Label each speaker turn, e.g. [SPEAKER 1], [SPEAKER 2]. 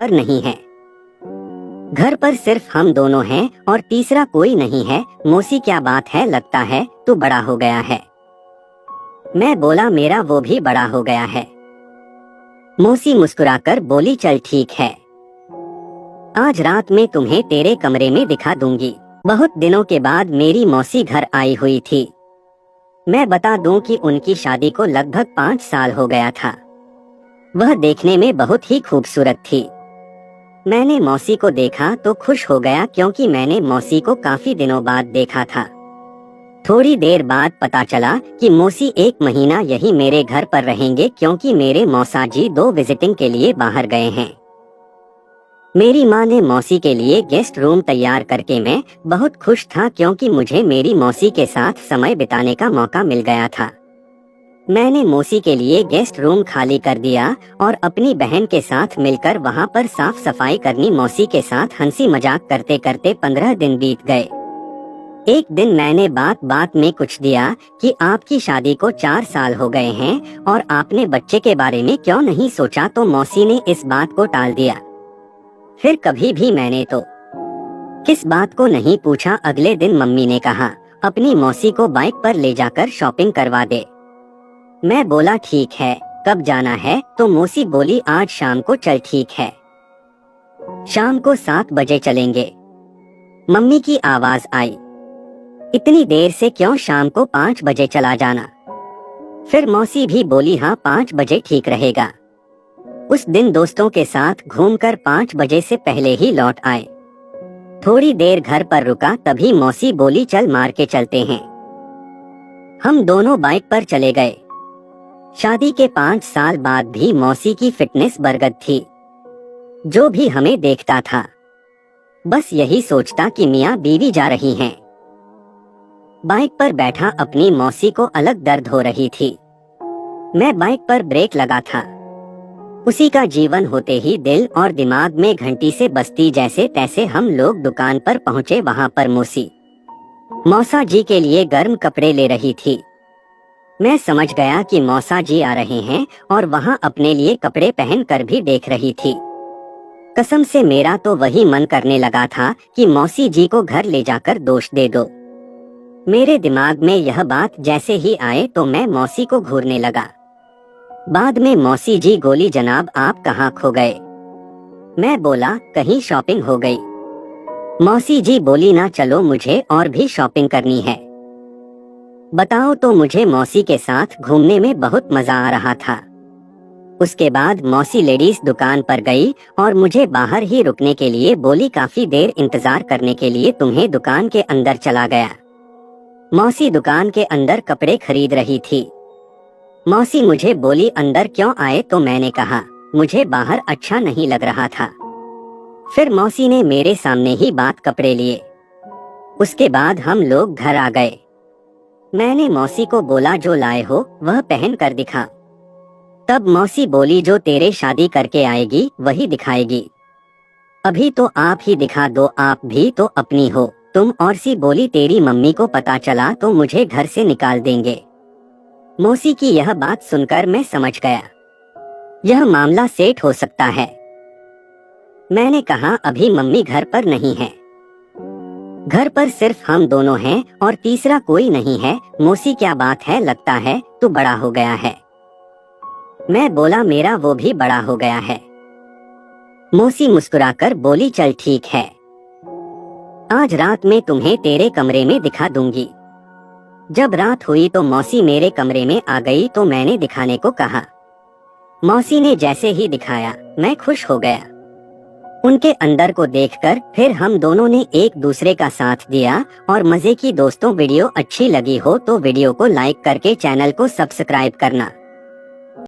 [SPEAKER 1] पर नहीं है। घर पर सिर्फ हम दोनों हैं और तीसरा कोई नहीं है। मौसी क्या बात है, लगता है तू बड़ा हो गया है। मैं बोला मेरा वो भी बड़ा हो गया है। मौसी मुस्कुराकर बोली चल ठीक है, आज रात में तुम्हें तेरे कमरे में दिखा दूंगी। बहुत दिनों के बाद मेरी मौसी घर आई हुई थी। मैं बता दूं कि उनकी शादी को लगभग 5 साल हो गया था। वह देखने में बहुत ही खूबसूरत थी। मैंने मौसी को देखा तो खुश हो गया क्योंकि मैंने मौसी को काफी दिनों बाद देखा था। थोड़ी देर बाद पता चला कि मौसी 1 महीना यही मेरे घर पर रहेंगे क्योंकि मेरे मौसा जी 2 विजिटिंग के लिए बाहर गए हैं। मेरी माँ ने मौसी के लिए गेस्ट रूम तैयार करके मैं बहुत खुश था क्योंकि मुझे मेरी मौसी के साथ समय बिताने का मौका मिल गया था। मैंने मौसी के लिए गेस्ट रूम खाली कर दिया और अपनी बहन के साथ मिलकर वहाँ पर साफ सफाई करनी। मौसी के साथ हंसी मजाक करते करते 15 दिन बीत गए। एक दिन मैंने बात बात में कुछ दिया कि आपकी शादी को 4 साल हो गए हैं और आपने बच्चे के बारे में क्यों नहीं सोचा, तो मौसी ने इस बात को टाल दिया। फिर कभी भी मैंने तो किस बात को नहीं पूछा। अगले दिन मम्मी ने कहा अपनी मौसी को बाइक पर ले जाकर शॉपिंग करवा दे। मैं बोला ठीक है, कब जाना है, तो मौसी बोली आज शाम को चल ठीक है, शाम को 7 बजे चलेंगे। मम्मी की आवाज आई इतनी देर से क्यों, शाम को 5 बजे चला जाना। फिर मौसी भी बोली हाँ 5 बजे ठीक रहेगा। उस दिन दोस्तों के साथ घूमकर 5 बजे से पहले ही लौट आए। थोड़ी देर घर पर रुका, तभी मौसी बोली चल मार के चलते हैं। हम दोनों बाइक पर चले गए। शादी के 5 साल बाद भी मौसी की फिटनेस बरगद थी। जो भी हमें देखता था बस यही सोचता कि मियाँ बीवी जा रही हैं। बाइक पर बैठा अपनी मौसी को अलग दर्द हो रही थी। मैं बाइक पर ब्रेक लगा था। उसी का जीवन होते ही दिल और दिमाग में घंटी से बजती। जैसे तैसे हम लोग दुकान पर पहुँचे। वहाँ पर मौसी मौसा जी के लिए गर्म कपड़े ले रही थी। मैं समझ गया कि मौसा जी आ रहे हैं और वहाँ अपने लिए कपड़े पहन कर भी देख रही थी। कसम से मेरा तो वही मन करने लगा था कि मौसी जी को घर ले जाकर दोष दे दो। मेरे दिमाग में यह बात जैसे ही आए तो मैं मौसी को घूरने लगा। बाद में मौसी जी बोली जनाब आप कहाँ खो गए। मैं बोला कहीं शॉपिंग हो गई। मौसी जी बोली ना चलो मुझे और भी शॉपिंग करनी है। बताओ तो मुझे मौसी के साथ घूमने में बहुत मजा आ रहा था। उसके बाद मौसी लेडीज दुकान पर गई और मुझे बाहर ही रुकने के लिए बोली। काफी देर इंतजार करने के लिए तुम्हें दुकान के अंदर चला गया। मौसी दुकान के अंदर कपड़े खरीद रही थी। मौसी मुझे बोली अंदर क्यों आए, तो मैंने कहा मुझे बाहर अच्छा नहीं लग रहा था। फिर मौसी ने मेरे सामने ही बात कपड़े लिए। उसके बाद हम लोग घर आ गए। मैंने मौसी को बोला जो लाए हो वह पहन कर दिखा। तब मौसी बोली जो तेरे शादी करके आएगी वही दिखाएगी। अभी तो आप ही दिखा दो, आप भी तो अपनी हो तुम। और सी बोली तेरी मम्मी को पता चला तो मुझे घर से निकाल देंगे। मौसी की यह बात सुनकर मैं समझ गया यह मामला सेट हो सकता है। मैंने कहा अभी मम्मी घर पर नहीं है, घर पर सिर्फ हम दोनों हैं और तीसरा कोई नहीं है। मौसी क्या बात है, लगता है तू बड़ा हो गया है। मैं बोला मेरा वो भी बड़ा हो गया है। मौसी मुस्कुराकर बोली चल ठीक है, आज रात में तुम्हें तेरे कमरे में दिखा दूंगी। जब रात हुई तो मौसी मेरे कमरे में आ गई तो मैंने दिखाने को कहा। मौसी ने जैसे ही दिखाया मैं खुश हो गया। उनके अंदर को देखकर फिर हम दोनों ने एक दूसरे का साथ दिया और मजे की। दोस्तों वीडियो अच्छी लगी हो तो वीडियो को लाइक करके चैनल को सब्सक्राइब करना।